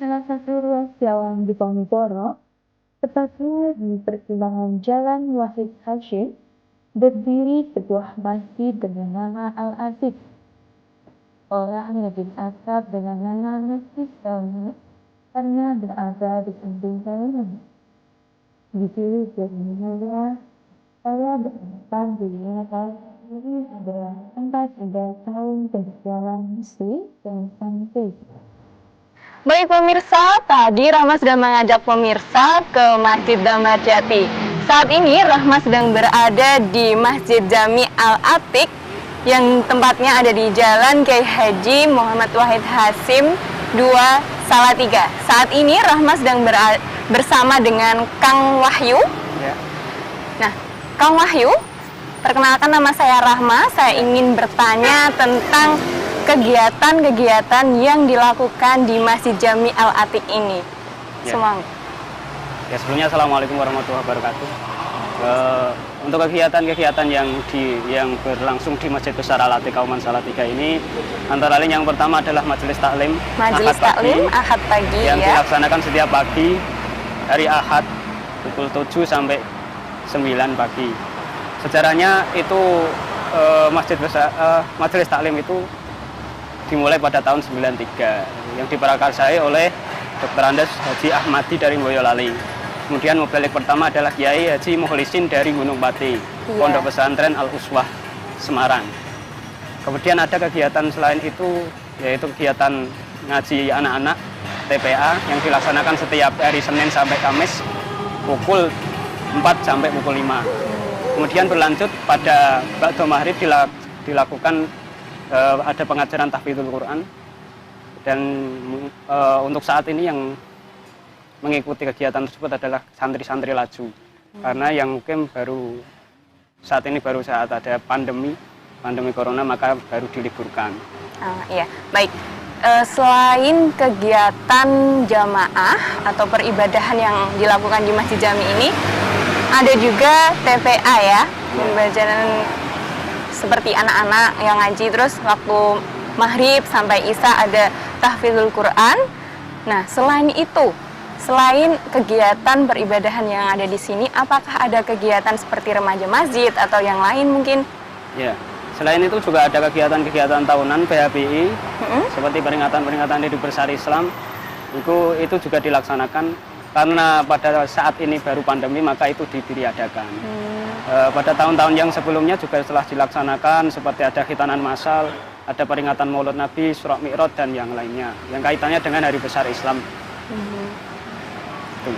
salah satu ruas jalan di Ponorogo, tepatnya di persimpangan Jalan Wahid Hasyim, berdiri sebuah masjid dengan nama Al-Atiq. Orang menyebut atap dengan nama Masjid Al-Atiq karena berada di samping bangunan. Di sini sebenarnya saya bertempat di atas ini adalah tempat pada tahun berjalan muslim dan santai. Baik pemirsa, tadi Rahma sudah mengajak pemirsa ke Masjid Damarjati. Saat ini Rahma sedang berada di Masjid Jami Al-Atiq yang tempatnya ada di Jalan Kiai Haji Muhammad Wahid Hasyim 2 Salatiga. Saat ini Rahma sedang bersama dengan Kang Wahyu. Ya. Nah, Kang Wahyu, perkenalkan nama saya Rahma. Saya ingin bertanya tentang kegiatan-kegiatan yang dilakukan di Masjid Jami Al-Atiq ini. Ya. Semangat. Ya, sebelumnya Assalamualaikum warahmatullahi wabarakatuh. Untuk kegiatan-kegiatan yang berlangsung di Masjid Besar Al-Atiq Kauman Salatiga ini, antara lain yang pertama adalah majelis taklim. Majelis taklim Ahad pagi yang ya. dilaksanakan setiap pagi hari Ahad pukul 7 sampai 9 pagi. Sejarahnya itu majelis taklim itu dimulai pada tahun 93 yang diprakarsai oleh Dr. Andes Haji Ahmadi dari Boyolali. Kemudian mubalig pertama adalah Kiai Haji Mukhlisin dari Gunung Pati, Pondok Pesantren Al-Uswah Semarang. Kemudian ada kegiatan selain itu, yaitu kegiatan ngaji anak-anak TPA yang dilaksanakan setiap hari Senin sampai Kamis pukul 4 sampai pukul 5. Kemudian berlanjut pada ba'da maghrib dilakukan ada pengajaran tahfidzul Quran, dan untuk saat ini yang mengikuti kegiatan tersebut adalah santri-santri laju, karena yang mungkin saat ada pandemi corona, maka baru diliburkan. Iya, baik. Selain kegiatan jamaah atau peribadahan yang dilakukan di Masjid Jami ini, ada juga TPA ya, pembelajaran seperti anak-anak yang ngaji, terus waktu maghrib sampai isya ada tahfidzul Quran. Nah, selain kegiatan peribadahan yang ada di sini, apakah ada kegiatan seperti remaja masjid atau yang lain mungkin? Ya, selain itu juga ada kegiatan-kegiatan tahunan PHBI, seperti peringatan Hari Besar Islam. Itu juga dilaksanakan karena pada saat ini baru pandemi, maka itu ditiadakan. Pada tahun-tahun yang sebelumnya juga telah dilaksanakan, seperti ada khitanan massal, ada peringatan Maulid Nabi, Isra Mi'raj, dan yang lainnya yang kaitannya dengan Hari Besar Islam.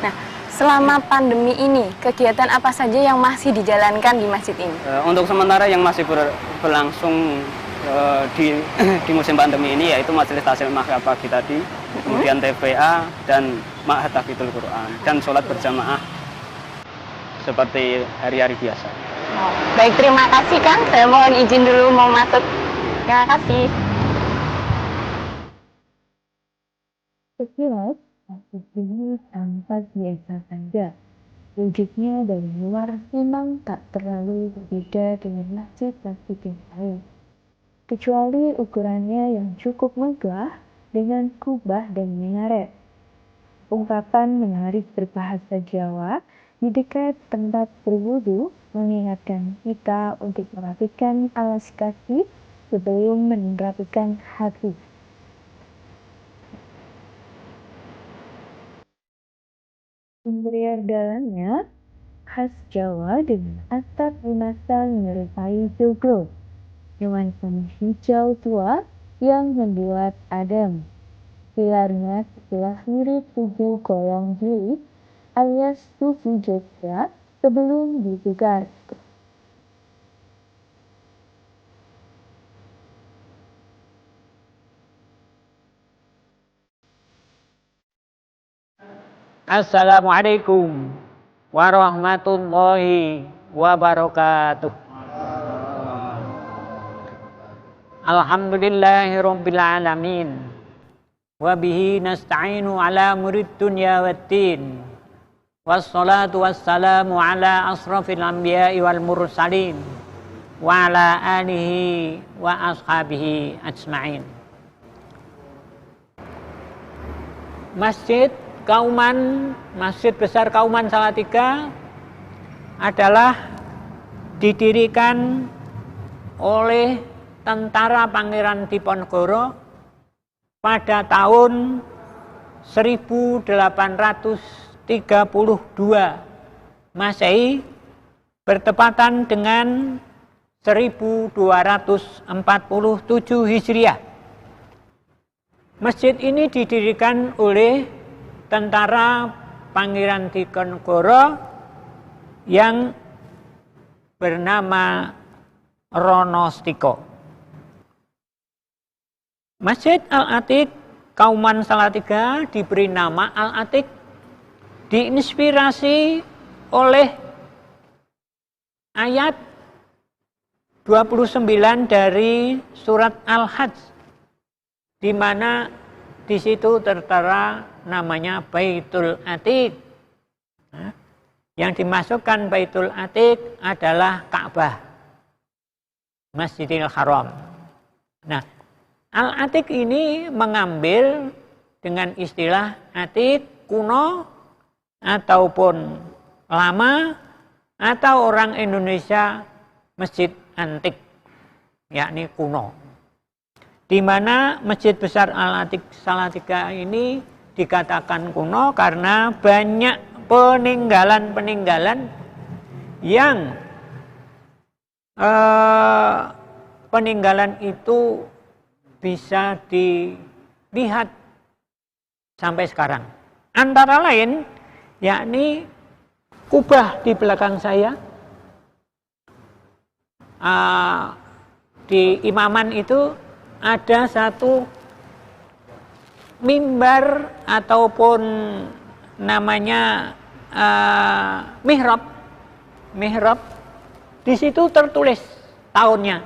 Nah, selama pandemi ini, kegiatan apa saja yang masih dijalankan di masjid ini? Untuk sementara yang masih berlangsung di musim pandemi ini, yaitu majelis tahsil mahkamah pagi tadi, kemudian TPA dan ma'had tahfidzul Quran, dan sholat berjamaah seperti hari-hari biasa. Baik, terima kasih Kang. Saya mohon izin dulu mau masuk. Terima kasih. Sekilas, masjid ini tampak biasa saja. Wujudnya dari luar memang tak terlalu berbeda dengan masjid-masjid yang lain, kecuali ukurannya yang cukup megah dengan kubah dan minaret. Ungkapan menarik berbahasa Jawa di dekat tempat berwudu mengingatkan kita untuk merapikan alas kaki sebelum merapikan hati. Interior dalamnya khas Jawa dengan atap limasan menyerupai joglo, nuansa hijau tua yang membuat adem. Pilarnya sebelah mirip tubuh kolong bilik alias tubuh Jogja sebelum dibuka. Assalamualaikum warahmatullahi wabarakatuh. Alhamdulillahirabbil alamin. Wa bihi nasta'inu ala murid dunya waddin. Wassalatu wassalamu ala asrafil anbiya'i wal mursalin wa ala alihi wa ashabihi ajma'in. Masjid Besar Kauman Salatiga adalah didirikan oleh tentara Pangeran Diponegoro pada tahun 1832 Masehi bertepatan dengan 1247 Hijriah. Masjid ini didirikan oleh tentara Pangeran Diponegoro yang bernama Ronostiko. Masjid Al-Atiq Kauman Salatiga diberi nama Al-Atiq diinspirasi oleh ayat 29 dari surat Al-Hajj, di mana di situ tertera namanya Baitul Atiq. Yang dimasukkan Baitul Atiq adalah Ka'bah, Masjidil Haram. Nah, Al-Atiq ini mengambil dengan istilah Atiq kuno ataupun lama, atau orang Indonesia masjid antik, yakni kuno. Di mana Masjid Besar Al-Atiq Salatiga ini dikatakan kuno karena banyak peninggalan-peninggalan yang peninggalan itu bisa dilihat sampai sekarang. Antara lain, yakni kubah di belakang saya, di imaman itu ada satu mimbar ataupun namanya mihrab. Di situ tertulis tahunnya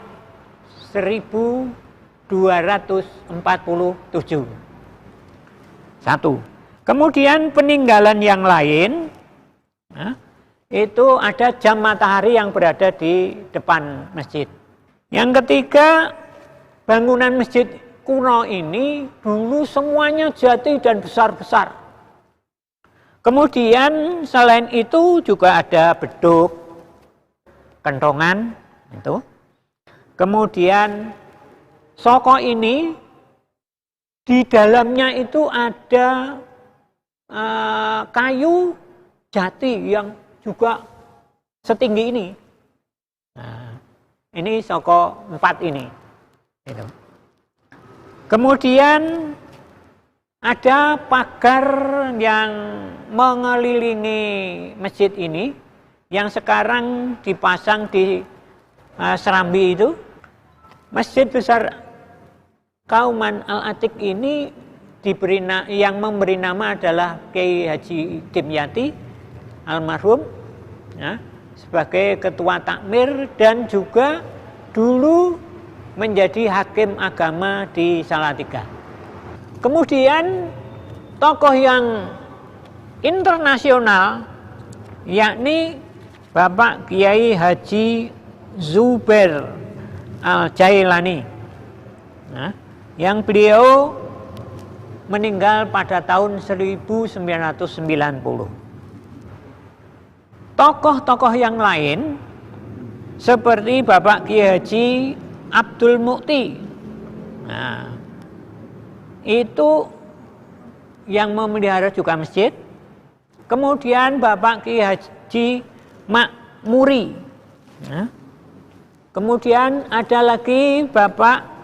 1247. Satu. Kemudian peninggalan yang lain, itu ada jam matahari yang berada di depan masjid. Yang ketiga, bangunan masjid kuno ini dulu semuanya jati dan besar-besar. Kemudian selain itu juga ada beduk, kentongan itu. Kemudian soko ini di dalamnya itu ada kayu jati yang juga setinggi ini. Nah, ini soko 4 ini. Itu. Kemudian ada pagar yang mengelilingi masjid ini yang sekarang dipasang di Serambi itu. Masjid Besar Kauman Al-Atiq ini yang memberi nama adalah Kiai Haji Dimyati almarhum, ya, sebagai ketua takmir dan juga dulu menjadi hakim agama di Salatiga. Kemudian tokoh yang internasional yakni Bapak Kiai Haji Zubair Al-Jailani, nah, yang beliau meninggal pada tahun 1990. Tokoh-tokoh yang lain seperti Bapak Kiai Haji Abdul Mukti, nah, itu yang memelihara juga masjid. Kemudian Bapak Kiai Haji Makmuri, nah, kemudian ada lagi Bapak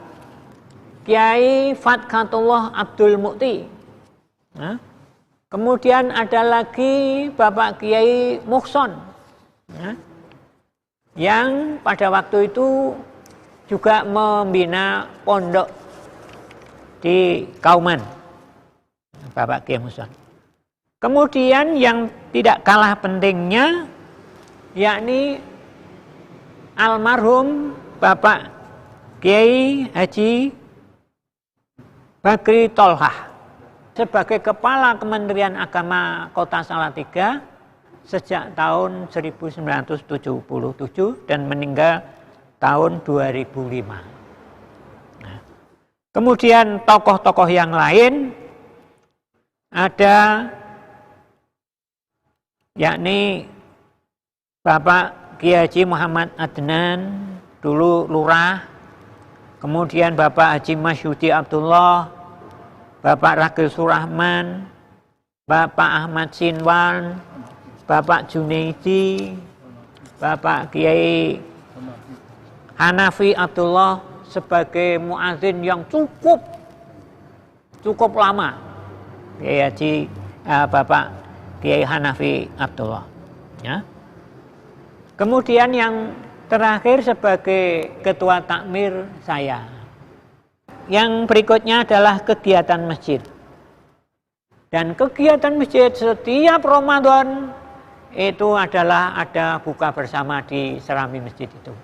Kiai Fatkatullah Abdul Mukti, nah, kemudian ada lagi Bapak Kiai Muhson, nah, yang pada waktu itu juga membina pondok di Kauman, Bapak Kiai Muhson. Kemudian yang tidak kalah pentingnya yakni almarhum Bapak Kiai Haji Bakri Tolhah sebagai Kepala Kementerian Agama Kota Salatiga sejak tahun 1977 dan meninggal tahun 2005. Nah, kemudian tokoh-tokoh yang lain ada yakni Bapak Kiai Haji Muhammad Adnan, dulu lurah, kemudian Bapak Haji Masyudi Abdullah, Bapak Ragil Surahman, Bapak Ahmad Sinwan, Bapak Junaidi, Bapak Kiai Hanafi Abdullah sebagai muadzin yang cukup lama. Kiai Haji Bapak Kiai Hanafi Abdullah. Ya. Kemudian yang terakhir sebagai ketua takmir saya. Yang berikutnya adalah kegiatan masjid. Dan kegiatan masjid setiap Ramadan itu adalah ada buka bersama di Serami masjid itu.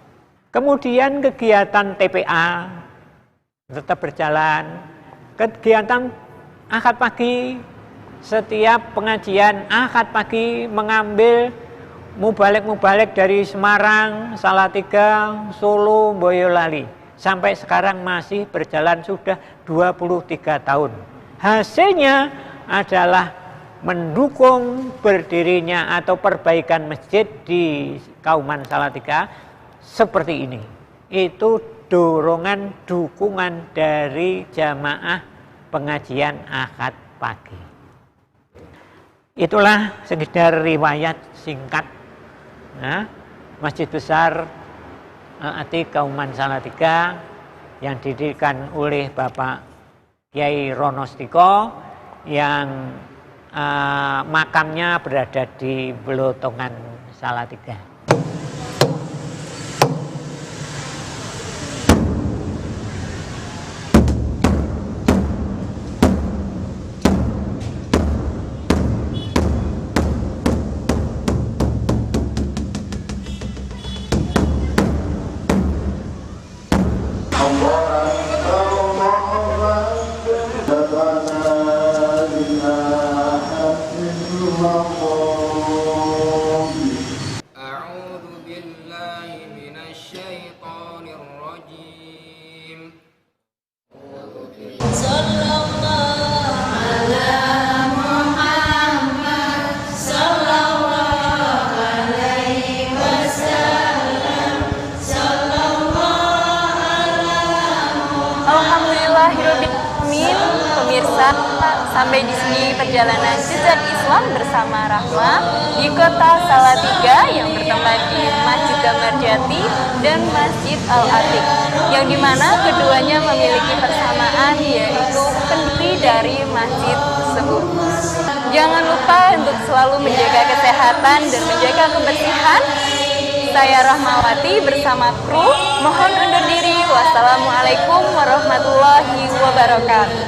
Kemudian kegiatan TPA tetap berjalan. Kegiatan Ahad pagi, setiap pengajian Ahad pagi mengambil mubalek dari Semarang, Salatiga, Solo, Boyolali. Sampai sekarang masih berjalan sudah 23 tahun. Hasilnya adalah mendukung berdirinya atau perbaikan masjid di Kauman Salatiga seperti ini. Itu dorongan dukungan dari jamaah pengajian Ahad pagi. Itulah sekedar riwayat singkat Masjid Besar Al-Atiq Kauman Salatiga yang didirikan oleh Bapak Kiai Ronostiko yang makamnya berada di Belotongan Salatiga. Sampai di sini perjalanan jejak Islam bersama Rahma di kota Salatiga yang bertempat di Masjid Damarjati dan Masjid Al-Atiq, yang dimana keduanya memiliki persamaan yaitu pendiri dari masjid tersebut. Jangan lupa untuk selalu menjaga kesehatan dan menjaga kebersihan. Saya Rahmawati bersama kru mohon undur diri. Wassalamualaikum warahmatullahi wabarakatuh.